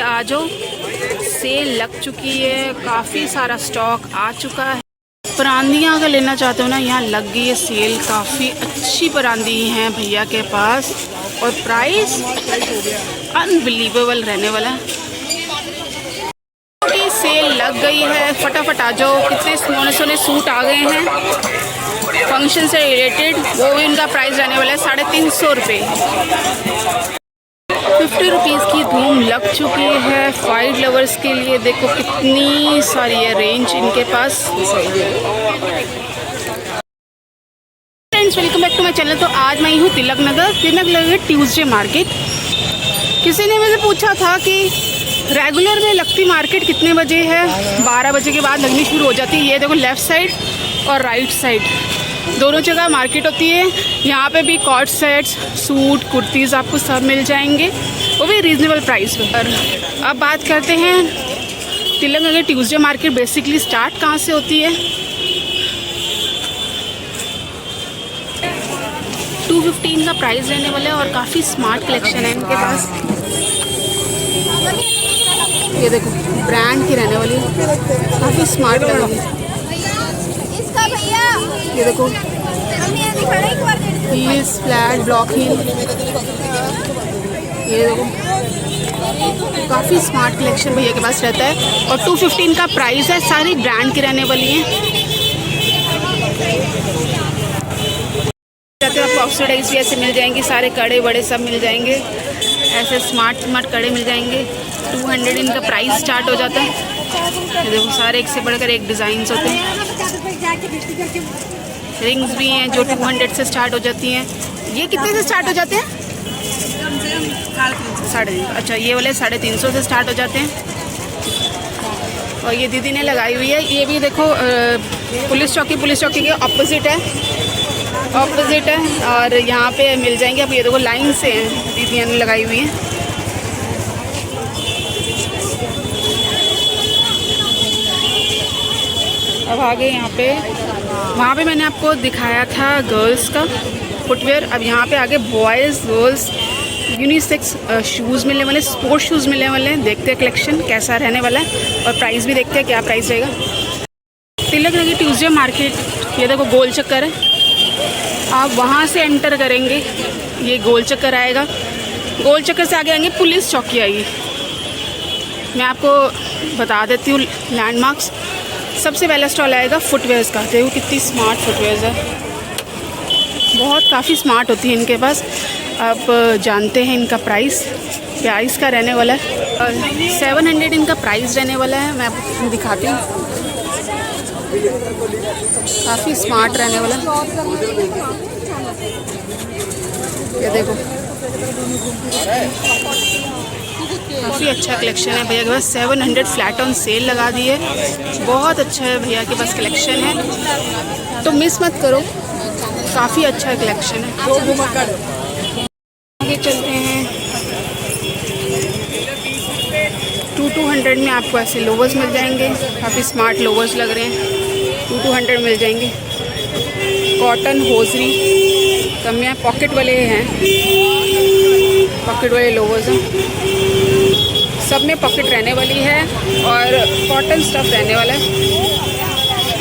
आ जाओ, सेल लग चुकी है, काफ़ी सारा स्टॉक आ चुका है। परांदियाँ अगर लेना चाहते हो ना, यहाँ लग गई है सेल, काफ़ी अच्छी परांदी हैं भैया के पास और प्राइस अनबिलीवेबल रहने वाला है। सेल लग गई है, फटाफट आ जाओ। कितने सोने सोने सूट आ गए हैं फंक्शन से रिलेटेड, वो भी उनका प्राइस रहने वाला है 350 रुपये। 50 रुपीज़ की धूम लग चुकी है फाइट लवर्स के लिए। देखो कितनी सारी है रेंज इनके पास। Friends, welcome back to my channel. तो आज मैं हूँ तिलक नगर ट्यूसडे मार्केट। किसी ने मुझे पूछा था कि रेगुलर में लगती मार्केट कितने बजे है? 12 बजे के बाद लगनी शुरू हो जाती है। ये देखो लेफ़्ट साइड और राइट साइड दोनों जगह मार्केट होती है। यहाँ पे भी कॉट सेट्स, सूट, कुर्तीज़ आपको सब मिल जाएंगे, वो भी रीज़नेबल प्राइस पर। अब बात करते हैं Tilak Nagar Tuesday market basically start कहाँ से होती है। 215 का प्राइस रहने वाला है और काफ़ी स्मार्ट कलेक्शन है इनके पास। ये देखो ब्रांड की रहने वाली है, काफ़ी स्मार्ट लगेगी। ये देखो हील्स, फ्लैट, ब्लॉक हील, ये देखो काफ़ी स्मार्ट कलेक्शन भैया के पास रहता है और 215 का प्राइस है। सारी ब्रांड की रहने वाली हैं। आपको ऑक्सीडाइज भी ऐसे मिल जाएंगे, सारे कड़े बड़े सब मिल जाएंगे, ऐसे स्मार्ट कड़े मिल जाएंगे। 200 इनका प्राइस स्टार्ट हो जाता है। ये देखो सारे एक से बढ़कर एक डिज़ाइंस होते हैं। रिंग्स भी हैं जो 200 से स्टार्ट हो जाती हैं। ये कितने से स्टार्ट हो जाते हैं? 350। अच्छा, ये वाले 350 से स्टार्ट हो जाते हैं। और ये दीदी ने लगाई हुई है, ये भी देखो पुलिस चौकी के ऑपोजिट है और यहाँ पे मिल जाएंगे। अब ये देखो लाइन से हैं, दीदियाँ ने लगाई हुई है। अब आगे यहाँ पे, वहाँ पे मैंने आपको दिखाया था गर्ल्स का फुटवेयर। अब यहाँ पे आगे बॉयज़ गर्ल्स यूनिसेक्स शूज़ मिलने वाले, स्पोर्ट्स शूज़ मिलने वाले हैं। देखते हैं कलेक्शन कैसा रहने वाला है और प्राइस भी देखते हैं क्या प्राइस रहेगा। तिलक नगर ट्यूसडे मार्केट, ये देखो गोल चक्कर है। आप वहाँ से एंटर करेंगे, ये गोल चक्कर आएगा। गोल चक्कर से आगे आएंगे, पुलिस चौकी आएगी। मैं आपको बता देती हूँ लैंडमार्क्स। सबसे पहला स्टॉल आएगा फुटवेयर्स का। देखो कितनी स्मार्ट फुटवेयर्स है, बहुत काफ़ी स्मार्ट होती है इनके पास। अब जानते हैं इनका प्राइस का रहने वाला है 700 इनका प्राइस रहने वाला है। मैं आपको दिखाती हूँ, काफ़ी स्मार्ट रहने वाला। ये देखो काफ़ी अच्छा कलेक्शन है भैया के पास। 700 फ्लैट ऑन सेल लगा दी है। बहुत अच्छा है भैया के पास कलेक्शन है, तो मिस मत करो, काफ़ी अच्छा कलेक्शन है। आगे चलते हैं। 200 में आपको ऐसे लोवर्स मिल जाएंगे, काफ़ी स्मार्ट लोवर्स लग रहे हैं। 200 मिल जाएंगे। कॉटन होजरी कम में पॉकेट वाले हैं, पॉकेट वाले लोवर्स हैं। सब में पॉकेट रहने वाली है और कॉटन स्टफ रहने वाला है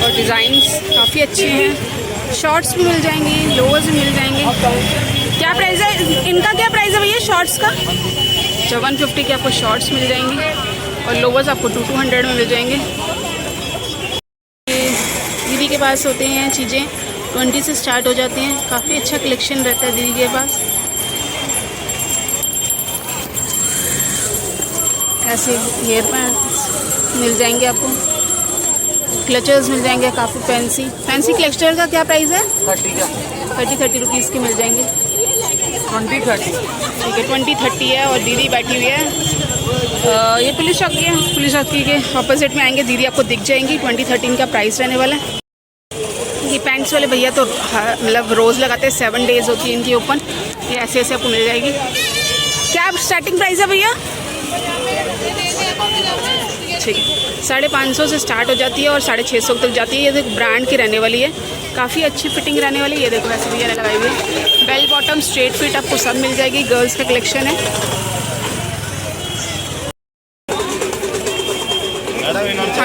और डिज़ाइंस काफ़ी अच्छे हैं। शॉर्ट्स भी मिल जाएंगी, लोवर्स भी मिल जाएंगे। क्या प्राइस है इनका? क्या प्राइस है भैया शॉर्ट्स का? 150 के आपको शॉर्ट्स मिल जाएंगे और लोवर्स आपको 200 में मिल जाएंगे। दीदी के पास होते हैं चीज़ें 20 से स्टार्ट हो जाते हैं। काफ़ी अच्छा कलेक्शन रहता है दीदी के पास। ऐसे हेयर बैंड मिल जाएंगे आपको, क्लचर्स मिल जाएंगे, काफ़ी फैंसी क्लचर का क्या प्राइस है? 30 रुपीज़ के मिल जाएंगे। 20-30 ठीक है, 20-30 है। और दीदी बैठी हुई है, ये पुलिस चौकी है, पुलिस चौकी के ऑपोजिट में आएंगे, दीदी आपको दिख जाएंगी। 20-30 का प्राइस रहने वाला है। ये पैंट्स वाले भैया तो मतलब रोज़ लगाते हैं, 7 डेज़ होती है इनकी ओपन। ये ऐसे ऐसे आपको मिल जाएगी। क्या स्टार्टिंग प्राइस है भैया? ठीक है, 550 से स्टार्ट हो जाती है और 650 तक जाती है। ये देखो ब्रांड की रहने वाली है, काफ़ी अच्छी फिटिंग रहने वाली है। ये देखो ऐसे भैया ने लगाई हुई है। बेल बॉटम, स्ट्रेट फिट आपको सब मिल जाएगी। गर्ल्स का कलेक्शन है।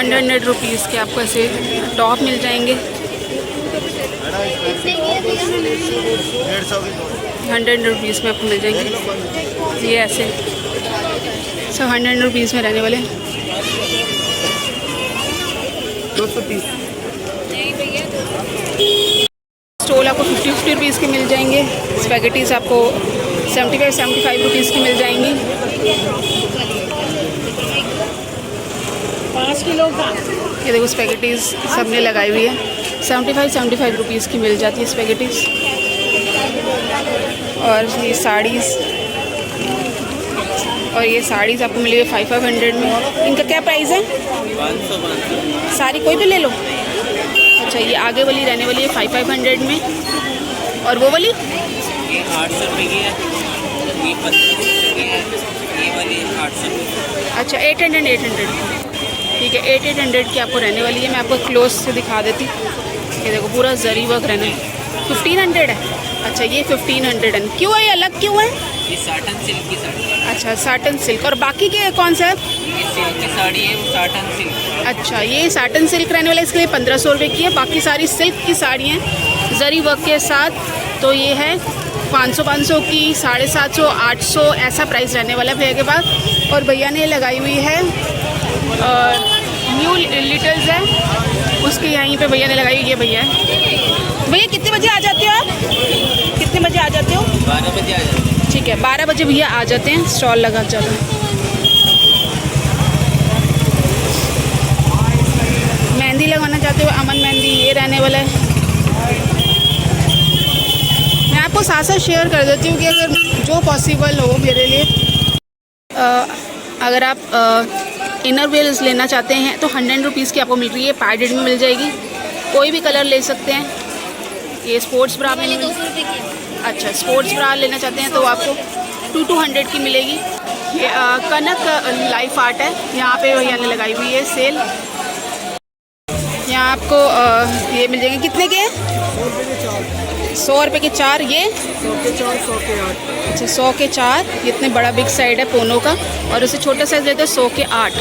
100 रुपीज़ के आपको ऐसे टॉप मिल जाएंगे। 100 रुपीज़ में आपको मिल जाएंगे ये ऐसे, सब 100 रुपीज़ में रहने वाले। 230। स्टोल आपको 50 रुपीज़ के मिल जाएंगे। स्पैगेटीज़ आपको 75 रुपीज़ की मिल जाएंगी। 5 किलो का ये देखो स्पैगेटीज़ सब ने लगाई हुई है, 75 रुपीज़ की मिल जाती है स्पैगेटीज़। और ये साड़ीज़, और ये साड़ीज़ आपको मिलेगी 500 में। इनका क्या प्राइस है? 500। साड़ी कोई भी ले लो। अच्छा, ये आगे वाली रहने वाली है 500 में, और वो वाली ये 800 रुपये की है, ये 1500 की है, ये वाली 800 रुपये। अच्छा 800 ठीक है, 800 की आपको रहने वाली है। मैं आपको क्लोज से दिखा देती। ये देखो पूरा जरी वर्क रहना है। 1500 है। अच्छा ये 1500 है। क्यों है ये अलग क्यों है? ये साटन सिल्क की साड़ी है। अच्छा साटन सिल्क। और बाकी के कौन सा है? ये सिल्क की साड़ी है, वो साटन सिल्क। अच्छा ये साटन सिल्क रहने वाला है, इसके लिए 1500 रुपये की है। बाकी सारी सिल्क की साड़ी हैं जरी वर्क के साथ, तो ये है 500 की, 750, 800 ऐसा प्राइस रहने वाला है भैया के पास। और भैया ने लगाई हुई है न्यू लिटल्स है, उसके यहीं पे भैया ने लगाई हुई है। भैया भैया कितने बजे आ जाते हो आप? कितने बजे आ जाते हो? 12 बजे आ जाते हैं। ठीक है 12 बजे भैया आ जाते हैं, स्टॉल लगा जाता है। मेहंदी लगाना चाहते हो? अमन मेहंदी ये रहने वाला है। मैं आपको साथ साथ शेयर कर देती हूँ कि अगर जो पॉसिबल हो मेरे लिए। अगर आप इनर वेयर्स लेना चाहते हैं तो 100 रुपीज़ की आपको मिल रही है, पैडेड में मिल जाएगी। कोई भी कलर ले सकते हैं। ये स्पोर्ट्स ब्रा में अच्छा स्पोर्ट्स ब्रा लेना चाहते हैं तो आपको 200 की मिलेगी। ये कनक लाइफ आर्ट है, यहाँ पे भैया ने लगाई हुई है सेल। यहाँ आपको ये मिल जाएंगे। कितने के? 100 रुपये के 4। ये 100 के 4, 100 के 8। अच्छा 100 के 4। इतने बड़ा बिग साइड है पोनो का, और उसे छोटा साइज लेते हैं 100 के 8।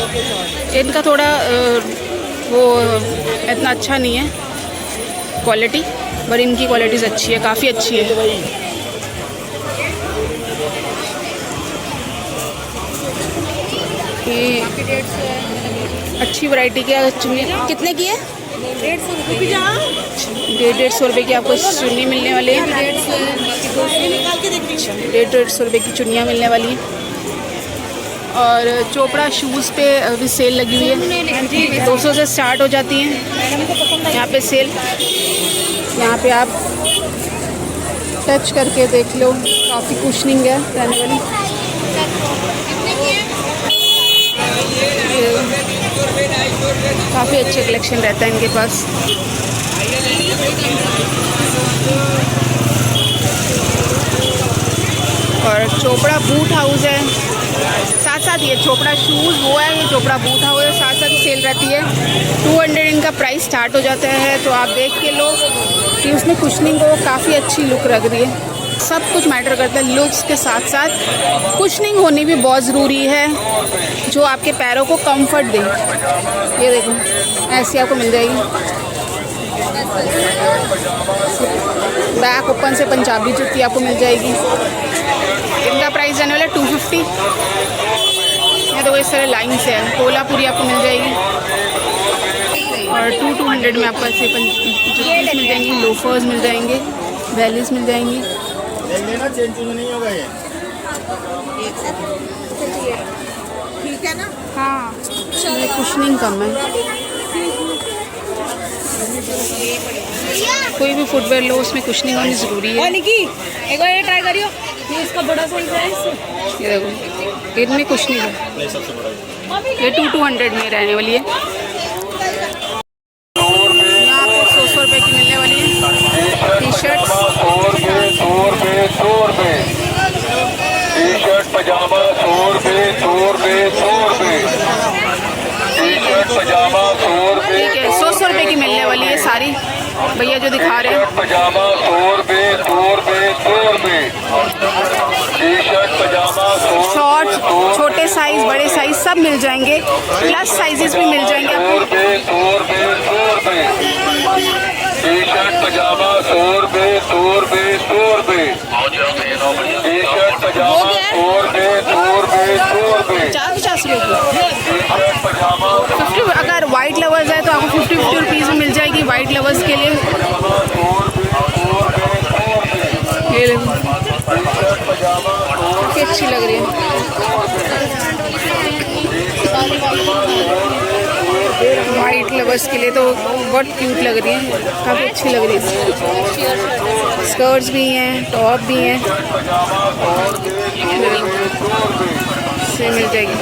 इनका थोड़ा वो इतना अच्छा नहीं है क्वालिटी, पर इनकी क्वालिटीज़ अच्छी है, काफ़ी अच्छी है। ये अच्छी वैरायटी की चुन्नी कितने की है? 150 रुपये की आपको चुन्नी मिलने वाली है। 150 रुपये की चुन्नियाँ मिलने वाली हैं। और चोपड़ा शूज़ पे अभी सेल लगी हुई है, 200 से स्टार्ट हो जाती हैं यहाँ पे सेल। यहाँ पे आप टच करके देख लो, काफ़ी कुशनिंग है रहने वाली। काफ़ी अच्छे कलेक्शन रहता है इनके पास। और चोपड़ा बूट हाउस है, साथ साथ ये चोपड़ा शूज़ वो है, ये चोपड़ा बूट हाउस है, साथ साथ सेल रहती है। 200 इनका प्राइस स्टार्ट हो जाता है, तो आप देख के लो कि उसमें कुशनिंग को काफ़ी अच्छी लुक लग रही है। सब कुछ मैटर करता है, लुक्स के साथ साथ कुशनिंग होनी भी बहुत ज़रूरी है, जो आपके पैरों को कंफर्ट दे। ये देखो ऐसी आपको मिल जाएगी। बैक ओपन से पंजाबी जुत्ती आपको मिल जाएगी। इनका प्राइस रहने वाला 250। ये देखो इस तरह लाइन से है, कोल्हापुरी आपको मिल जाएगी। और 200 में आपको ऐसे जुत्तीस मिल जाएंगी, लोफर्स मिल जाएंगे, वैलीज मिल जाएंगी। लेना चेंज नहीं होगा ये, ठीक है ना? हाँ ये कुशनिंग कम है। कोई भी फुटवेयर लो उसमें कुशनिंग होनी ज़रूरी है। एक बार ये ट्राई करियो, ये इसका बड़ा साइज है इससे। ये देखो इनमें कुशनिंग है। ये 200 में रहने वाली है। यहाँ आपको 100 रुपये की मिलने वाली है टी शर्ट। 100 रुपये टी शर्ट पजामा, 100 रुपये टी शर्ट पजामा, 100 रुपये। ठीक है 100 रुपये की मिलने वाली है सारी भैया जो दिखा रहे हैं। पजामा 100 रुपये टी शर्ट पजामा 100 शॉर्ट, छोटे साइज, बड़े साइज सब मिल जाएंगे, प्लस साइजेस भी मिल जाएंगे आपको। 100 रुपए टी शर्ट पजामा 100 रुपए 100 रुपए टी शर्ट पजामा 100 रुपए 50 रुपये टी शर्ट पजामा 50। अगर वाइट लवर्स है तो आपको 50 रुपीज़ में मिल जाएगी वाइट लवर्स के लिए। ये देखो काफ़ी अच्छी लग रही है। वाइट लवर्स के लिए तो बहुत क्यूट लग रही है, काफ़ी अच्छी लग रही है। स्कर्ट्स भी हैं, टॉप भी हैं, से मिल जाएगी।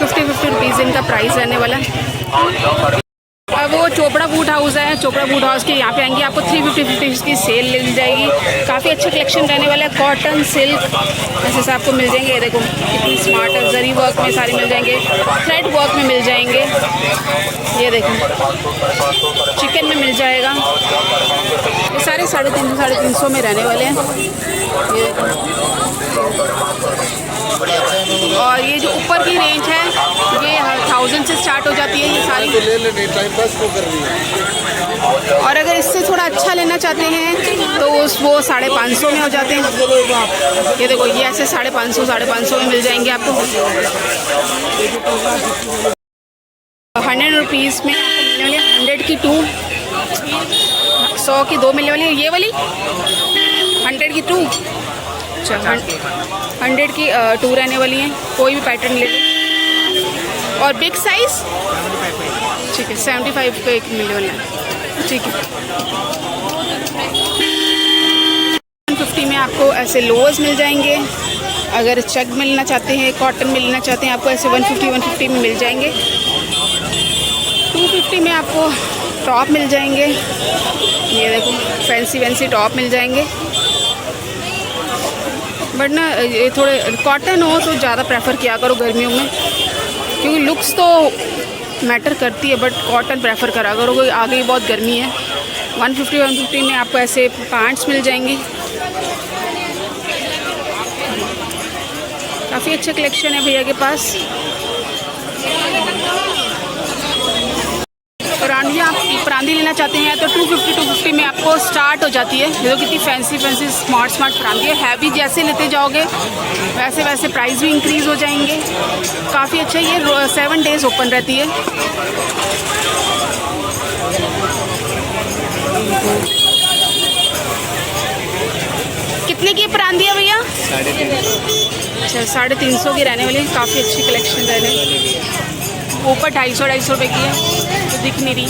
50 रुपीज़ इनका प्राइस रहने वाला है। अब वो चोपड़ा बूट हाउस है, चोपड़ा बूट हाउस के यहाँ पे आएंगे आपको 350 की सेल मिल जाएगी। काफ़ी अच्छा कलेक्शन रहने वाला है, कॉटन, सिल्क ऐसे से आपको मिल जाएंगे। ये देखो कितनी स्मार्ट है, जरी वर्क में सारे मिल जाएंगे, थ्रेड वर्क में मिल जाएंगे। ये देखो चिकन में मिल जाएगा। ये सारे 350 में रहने वाले हैं। ये और ये जो ऊपर की रेंज है ये 1000 से स्टार्ट हो जाती है ये सारी। और अगर इससे थोड़ा अच्छा लेना चाहते हैं तो वो 550 में हो जाते हैं। ये देखो ये ऐसे 550 में मिल जाएंगे आपको। 100 रुपीज़ में आपको मिलने वाली 100 की 2, 100 की 2 मिलने वाली है। ये वाली 100 की 2, अच्छा 100 की 2 रहने वाली हैं। कोई भी पैटर्न ले लो। और बिग साइज ठीक है 75 का एक मिलने वाला है, ठीक है। 150 में आपको ऐसे लोअर्स मिल जाएंगे। अगर चेक मिलना चाहते हैं, कॉटन मिलना चाहते हैं आपको ऐसे 150 में मिल जाएंगे। 250 में आपको टॉप मिल जाएंगे। ये देखो फैंसी टॉप मिल जाएंगे। बट ना ये थोड़े कॉटन हो तो ज़्यादा प्रेफर किया करो गर्मियों में, क्योंकि लुक्स तो मैटर करती है, बट कॉटन प्रेफर करा करो, क्योंकि आगे ही बहुत गर्मी है। 150 में आपको ऐसे पैंट्स मिल जाएंगी। काफ़ी अच्छा कलेक्शन है भैया के पास। परांदी लेना चाहते हैं तो 250 में आपको स्टार्ट हो जाती है। देखो कितनी फैंसी स्मार्ट परांदी है। हैवी जैसे लेते जाओगे वैसे वैसे प्राइस भी इंक्रीज़ हो जाएंगे। काफ़ी अच्छा ये 7 डेज़ ओपन रहती है। कितने की परांदी है भैया? 350। अच्छा 350 की रहने वाली। काफ़ी अच्छी कलेक्शन रहने वाली। ऊपर 250 रुपये की है तो दिख नहीं रही।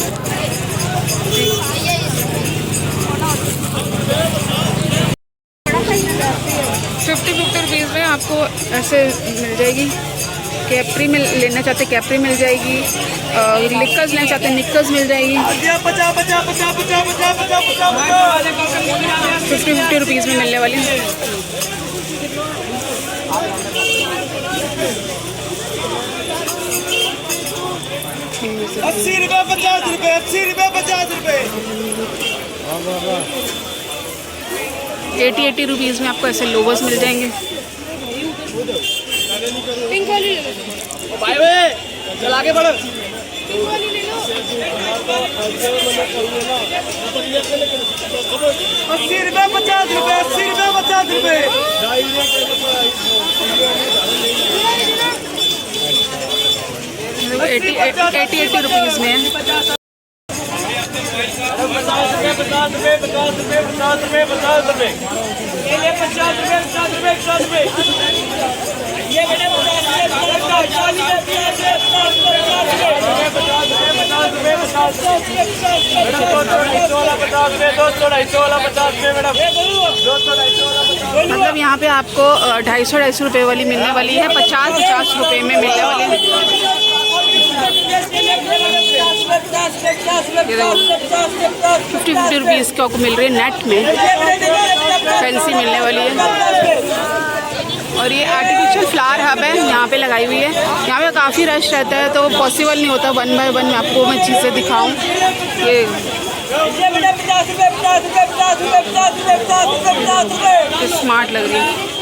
50 रुपीज़ में आपको ऐसे मिल जाएगी। कैप्री में लेना चाहते कैप्री मिल जाएगी। निक्कर्स लेना चाहते निक्कर्स मिल जाएगी। 50 रुपीज़ में मिलने वाली। ₹80 ₹50 80 रुपीज़ में आपको ऐसे लोवर्स मिल जाएंगे। पिंक वाली ले लो भाई, चल आगे बढ़ो। पिंक वाली ले लो। ₹80 ₹50 ₹80 ₹80 रुपीज़ में है। 50 रुपए। ये ले 50 रुपए। ये बेटे 50 मतलब यहाँ पे आपको 250 रुपये वाली मिलने वाली है। 50 रुपये में मिलने वाली है। 50 रुपीज़ की आपको मिल रही है नेट में। फैंसी मिलने वाली है। और ये आर्टिफिशियल फ्लावर हब है, यहाँ पे लगाई हुई है। यहाँ पे काफ़ी रश रहता है तो पॉसिबल नहीं होता 1 बाय 1 आपको मैं चीज़ें दिखाऊँ। ये स्मार्ट लग रही है।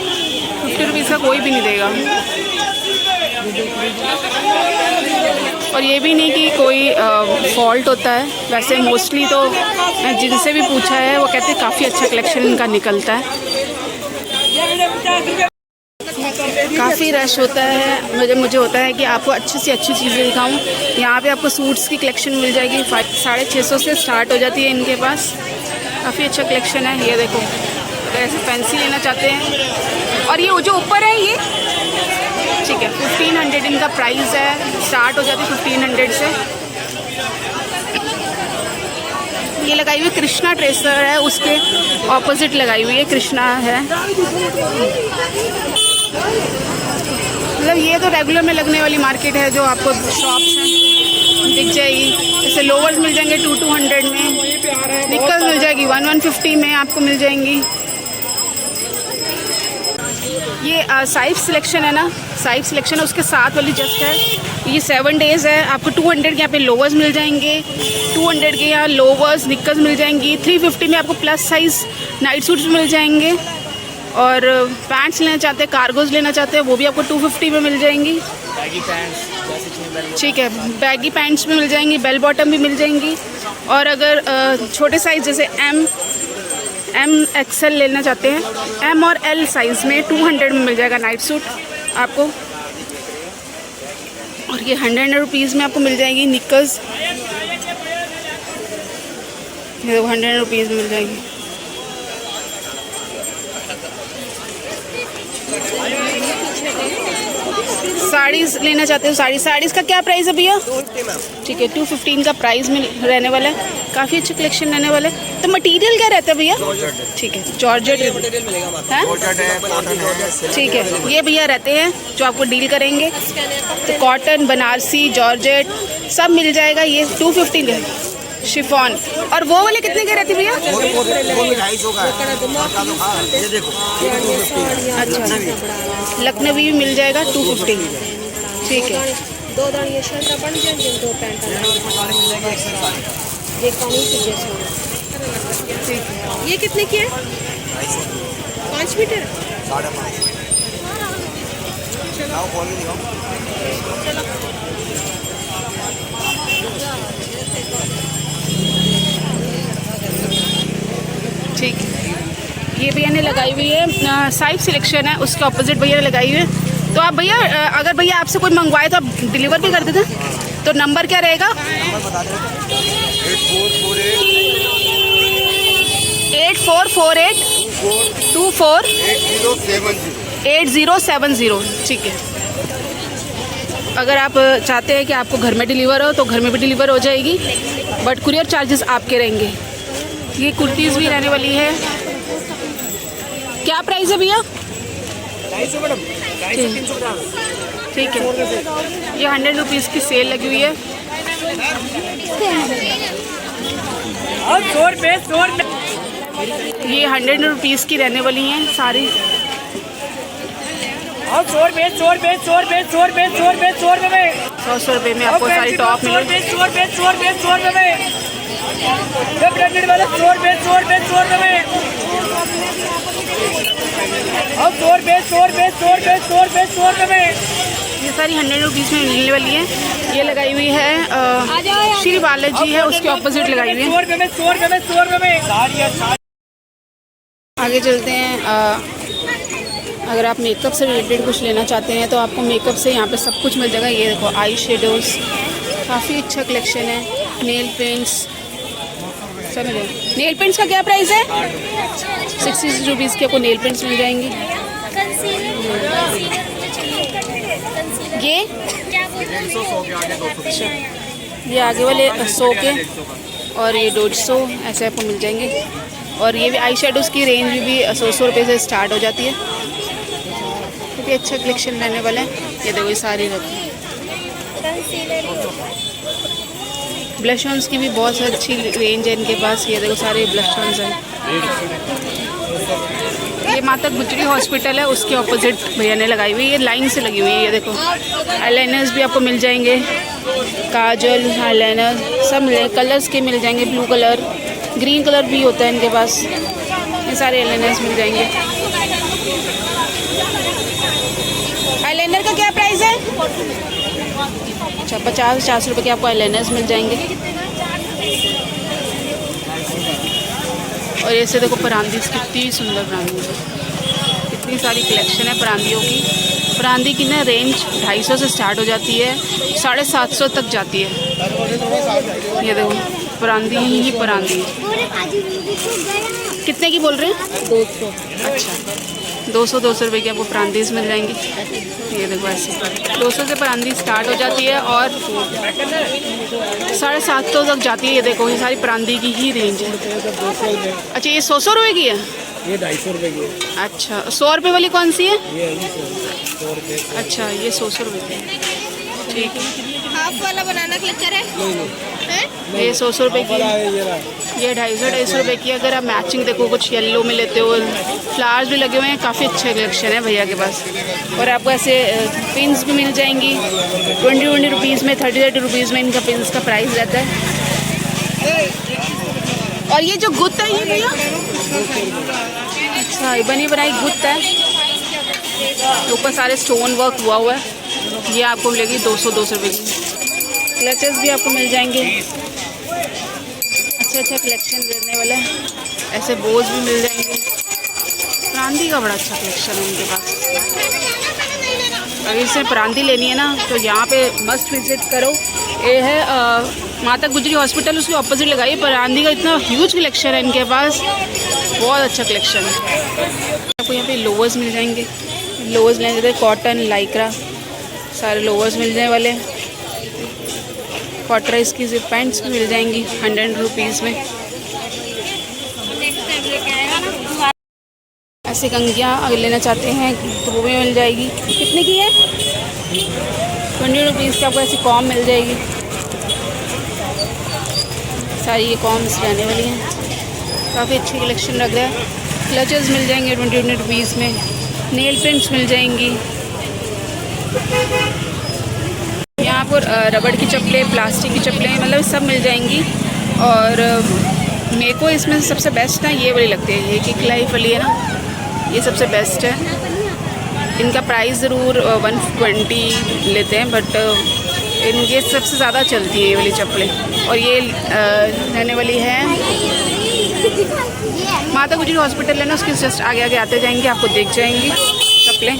50 रुपीज़ का कोई भी नहीं देगा। और ये भी नहीं कि कोई फॉल्ट होता है, वैसे मोस्टली तो जिनसे भी पूछा है वो कहते हैं काफ़ी अच्छा कलेक्शन इनका निकलता है। काफ़ी रश होता है, मुझे होता है कि आपको अच्छी से अच्छी चीज़ें दिखाऊं। यहाँ पे आपको सूट्स की कलेक्शन मिल जाएगी, 650 से स्टार्ट हो जाती है इनके पास। काफ़ी अच्छा कलेक्शन है। ये देखो, अगर ऐसे फैंसी लेना चाहते हैं। और ये जो ऊपर है ये ठीक है, 1500 इनका प्राइस है, स्टार्ट हो जाती है 1500 से। ये लगाई हुई कृष्णा ट्रेसर है, उसके ऑपोजिट लगाई हुई है कृष्णा है। मतलब ये तो रेगुलर में लगने वाली मार्केट है, जो आपको शॉप्स हैं दिख जाएगी। जैसे लोवर्स मिल जाएंगे 200 में, निक्कर्स मिल जाएगी 150 में आपको मिल जाएंगी। ये साइज सिलेक्शन है ना, साइज सिलेक्शन है, उसके साथ वाली जस्ट है। ये 7 डेज़ है, आपको 200 के यहाँ पे लोवर्स मिल जाएंगे, 200 के यहाँ लोवर्स निक्कर्स मिल जाएंगी। 350 में आपको प्लस साइज़ नाइट सूट्स मिल जाएंगे। और पैंट्स लेना चाहते हैं, कार्गोज लेना चाहते हैं, वो भी आपको 250 में मिल जाएंगी। ठीक है, बैगी पैंट्स भी मिल जाएंगी, बेल बॉटम भी मिल जाएंगी। और अगर छोटे साइज़ जैसे एम एक्सएल लेना चाहते हैं, एम और एल साइज़ में 200 में मिल जाएगा नाइट सूट आपको। और ये 100 रुपीज़ में आपको मिल जाएगी निक्कर्स, ये 100 रुपीज़ में मिल जाएगी। साड़ीज़ लेना चाहते हो, साड़ीज़ का क्या प्राइस है भैया? ठीक है, 215 का प्राइस में रहने वाला है। काफ़ी अच्छा कलेक्शन रहने वाला है। तो मटेरियल क्या रहता है भैया? ठीक है, जॉर्जेट है। ठीक है, ये भैया रहते हैं जो आपको डील करेंगे। तो कॉटन, बनारसी, जॉर्जेट सब मिल जाएगा। ये 215 है, शिफॉन। और वो वाले कितने के रहते भैया? अच्छा, लखनवी भी मिल जाएगा 250। ठीक है, 2 दानी शर्ट बन जाएंगे, 2 पैंट एक पानी की जैसे। ये कितने की है? 5 मीटर। ठीक है, ये भैया ने लगाई हुई है, साइज सिलेक्शन है, उसके ऑपोजिट भैया ने लगाई हुई है। तो आप भैया, अगर भैया आपसे कोई मंगवाए तो आप डिलीवर भी कर देते? तो नंबर क्या रहेगा? 8448 24 8070। ठीक है, अगर आप चाहते हैं कि आपको घर में डिलीवर हो तो घर में भी डिलीवर हो जाएगी, बट कुरियर चार्जेस आपके रहेंगे। ये कुर्तीज़ भी रहने वाली है। क्या प्राइस है भैया? 250 ठीक है, ये 100 रुपीज़ की सेल लगी हुई है। ये 100 रुपीज़ की रहने वाली हैं सारी। 100 रुपये में आपको सारी टॉप मिलेगी। ये सारी 100 रुपीज़ में मिलने वाली है। ये लगाई हुई है श्री बालाजी है, उसके ऑपोजिट लगाई हुई है। आगे चलते हैं। अगर आप मेकअप से रिलेटेड कुछ लेना चाहते हैं तो आपको मेकअप से यहाँ पे सब कुछ मिल जाएगा। ये देखो, आई शेडोज़, काफ़ी अच्छा कलेक्शन है। नेल पेंट्स सब मिलेगा। नेल पेंट्स का क्या प्राइस है? 60 रुपीज़ के आपको नेल पेंट्स मिल जाएंगी। ये आगे वाले 100 के और ये 150 ऐसे आपको मिल जाएंगे। और ये भी आई शेडोज़ की रेंज भी 100 रुपये से स्टार्ट हो जाती है। काफ़ी अच्छा कलेक्शन रहने वाला है। ये देखो, ये सारी रहती है। ब्लश ऑन्स की भी बहुत अच्छी रेंज है इनके पास। ये देखो, सारे ब्लश ऑन्स हैं। ये माता गुजरी हॉस्पिटल है, उसके ऑपोजिट भैया ने लगाई हुई है। ये लाइन से लगी हुई है। ये देखो, आईलाइनर्स भी आपको मिल जाएंगे, काजल, आईलाइनर सब मिल जाएंगे। कलर्स के मिल जाएंगे, ब्लू कलर, ग्रीन कलर भी होता है इनके पास। ये सारे आईलाइनर्स मिल जाएंगे। आईलाइनर का क्या प्राइस है? अच्छा 50 रुपये के आपको आईलाइनर्स मिल जाएंगे। और ऐसे देखो परांदीज, कितनी सुंदर परांदी है, कितनी सारी कलेक्शन है परांदियों की। परांदी की ना रेंज 250 से स्टार्ट हो जाती है, 750 तक जाती है। ये देखो परांदी ही परांदी। कितने की बोल रहे हैं? 200। अच्छा 200 रुपये की आपको परांदीज मिल जाएंगी। ये देखो ऐसे 200 से परांदी स्टार्ट हो जाती है और 750 तक जाती है। ये देखो ये सारी परांदी की ही रेंज है। अच्छा ये 100 रुपये की है? ये 250 रुपये की है। अच्छा 100 रुपये वाली कौन सी है? ये 100 रुपये। अच्छा ये 100 रुपये की है, ठीक है। हाफ वाला बनाना क्लचर है? हैं? ये 100 रुपये की है। ये 250 रुपये की है। अगर आप मैचिंग देखो कुछ येलो में लेते हो, फ्लावर्स भी लगे हुए हैं, काफ़ी अच्छे कलेक्शन है भैया के पास। और आपको ऐसे पिन्स भी मिल जाएंगी 20 रुपीज़ में, 30 रुपीज़ में इनका पिन्स का प्राइस रहता है। और ये जो गुत्त है ये भैया? अच्छा ये बनी बनाई गुत्त है, ऊपर सारे स्टोन वर्क हुआ है। ये आपको मिलेगी 200 रुपये की। क्लचेस भी आपको मिल जाएंगे, अच्छा कलेक्शन रहने वाला है। ऐसे बोज भी मिल जाएंगे। परांदी का बड़ा अच्छा कलेक्शन है उनके पास। अगर इससे परांदी लेनी है ना तो यहाँ पे मस्ट विजिट करो। ये है माता गुजरी हॉस्पिटल, उसके ऑपोजिट लगाइए। परांदी का इतना ह्यूज कलेक्शन है इनके पास, बहुत अच्छा कलेक्शन है। आपको यहाँ पे लोवर्स मिल जाएंगे। लोवर्स लेने जैसे कॉटन, लाइक्रा, सारे लोवर्स मिल जाने वाले हैं। कॉटराइज की जिप पैंट्स भी मिल जाएंगी 100 रुपीज़ में। ऐसे कंघियाँ अगर लेना चाहते हैं तो वो भी मिल जाएगी। कितने की है? 20 रुपीज़ की आपको ऐसी कॉम मिल जाएगी। सारी ये कॉम्स रहने वाली हैं, काफ़ी अच्छी कलेक्शन लग रहा है। क्लचेस मिल जाएंगे 20 रुपीज़ में। नेल पेंट्स मिल जाएंगी। यहाँ पर रबड़ की चप्पलें, प्लास्टिक की चप्पलें, मतलब सब मिल जाएंगी। और मेरे को इसमें सबसे बेस्ट ना ये वाली लगती है, ये किक लाइफ वाली है ना, ये सबसे बेस्ट है। इनका प्राइस ज़रूर 120 लेते हैं, बट इनके सबसे ज़्यादा चलती है ये वाली चप्पलें। और ये रहने वाली है माता गुजरी हॉस्पिटल है ना, उसके जस्ट आगे आगे आते जाएंगे, आपको दिख जाएंगी चप्पलें।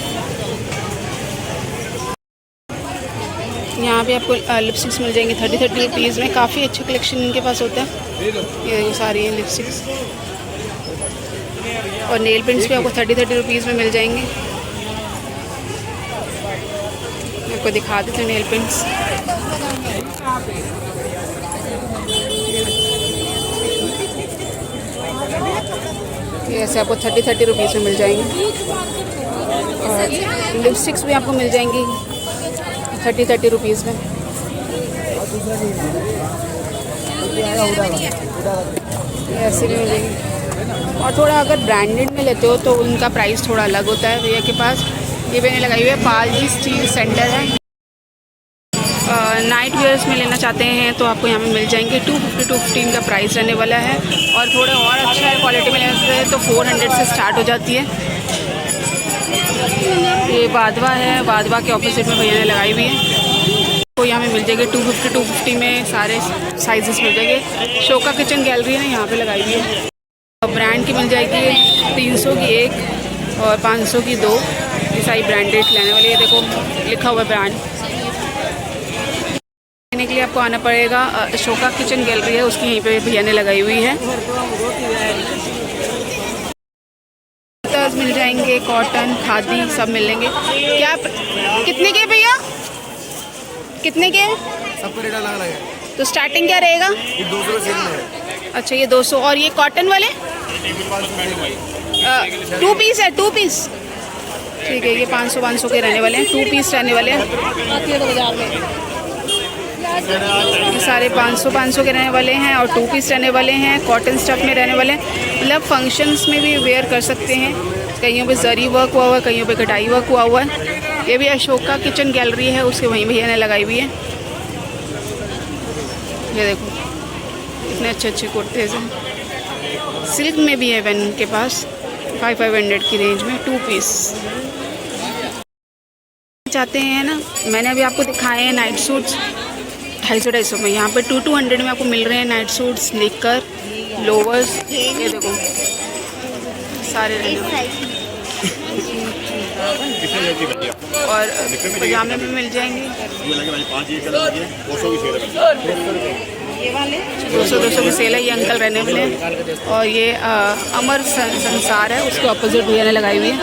यहाँ पे आपको लिपस्टिक्स मिल जाएंगी 30 रुपीज़ में। काफ़ी अच्छा कलेक्शन इनके पास होता है। ये सारी है लिपस्टिक्स। और नेल पेंट्स भी आपको 30 रुपीज़ में मिल जाएंगे। आपको दिखा देते हैं नेल पेंट्स। ये ऐसे आपको 30 रुपीज़ में मिल जाएंगे। और लिपस्टिक्स भी आपको मिल जाएंगी 30 रुपीज़ में। ऐसे भी मिलेंगे। और थोड़ा अगर ब्रांडेड में लेते हो तो उनका प्राइस थोड़ा अलग होता है भैया के पास। ये मैंने लगाई हुई है, पाल जी स्टील सेंटर है। नाइट वेयर्स में लेना चाहते हैं तो आपको यहाँ पे मिल जाएंगे 250 का प्राइस रहने वाला है। और थोड़े और अच्छा है क्वालिटी में लेना चाहते हैं तो 400 से स्टार्ट हो जाती है। ये वाधवा है, वाधवा के ऑपोजिट में भैया ने लगाई हुई है। तो यहाँ पे मिल जाएगी 250 में सारे साइजेस मिल जाएंगे। शोका किचन गैलरी है यहाँ पे लगाई हुई है। ब्रांड की मिल जाएगी 300 की एक और 500 की 2। ये सारी ब्रांडेड लेने वाली है। देखो लिखा हुआ है ब्रांड। लेने के लिए आपको आना पड़ेगा, शोका किचन गैलरी है उसकी, यहीं पे भैया ने लगाई हुई है। मिल जाएंगे कॉटन, खादी सब मिलेंगे। क्या कितने के भैया? कितने के? सबका रेट अलग अलग है। तो स्टार्टिंग क्या रहेगा? ये 200 सेल में है। अच्छा ये 200। और ये कॉटन वाले 2 पीस है, 2 पीस ठीक है। ये 500 के रहने वाले हैं, 2 पीस रहने वाले हैं। ये सारे 500 के रहने वाले हैं और 2 पीस रहने वाले हैं। कॉटन स्टफ में रहने वाले हैं, मतलब फंक्शंस में भी वेयर कर सकते हैं। कईयों पे जरी वर्क हुआ हुआ है, कईयों पे कटाई वर्क हुआ है। ये भी अशोका किचन गैलरी है, उसके वहीं भैया ने लगाई हुई है। ये देखो इतने अच्छे अच्छे कुर्तेज़ हैं। सिल्क में भी है इवन के पास 500 की रेंज में 2 पीस। आते हैं ना, मैंने अभी आपको दिखाए हैं नाइट सूट्स 250-250 में। यहाँ पे 200 में आपको मिल रहे हैं नाइट सूट्स, निकर, लोवर्स। ये देखो सारे रहने और पजामे भी मिल जाएंगे। 200 की सेल है। ये अंकल रहने वाले हैं और ये अमर संसार है, उसके ऑपोजिट भैया ने लगाई हुई है।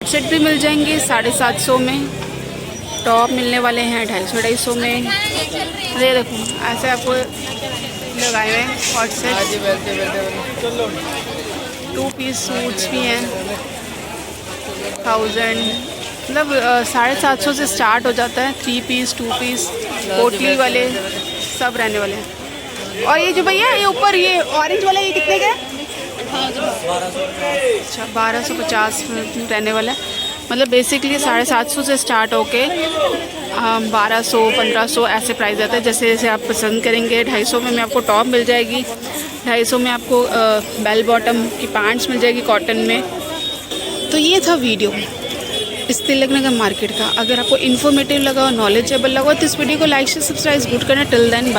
सेट भी मिल जाएंगे 750 में। टॉप मिलने वाले हैं 250-250 में। ये देखो ऐसे आपको लगाए हुए हैं हॉट सेट। 2 पीस सूट्स भी हैं 1000, मतलब 750 से स्टार्ट हो जाता है। 3 पीस 2 पीस पोटली वाले सब रहने वाले हैं। और ये जो भैया ये ऊपर ये ऑरेंज वाला ये कितने का है? अच्छा 1250 में रहने वाला है। मतलब बेसिकली 750 से स्टार्ट होके 1200-1500 ऐसे प्राइस आता है। जैसे जैसे आप पसंद करेंगे। 250 में आपको टॉप मिल जाएगी, 250 में आपको बेल बॉटम की पैंट्स मिल जाएगी कॉटन में। तो ये था वीडियो इस तिलक नगर मार्केट का। अगर आपको इन्फॉर्मेटिव लगा और नॉलेजेबल लगा तो इस वीडियो को लाइक से सब्सक्राइब जरूर करना। Till then bye.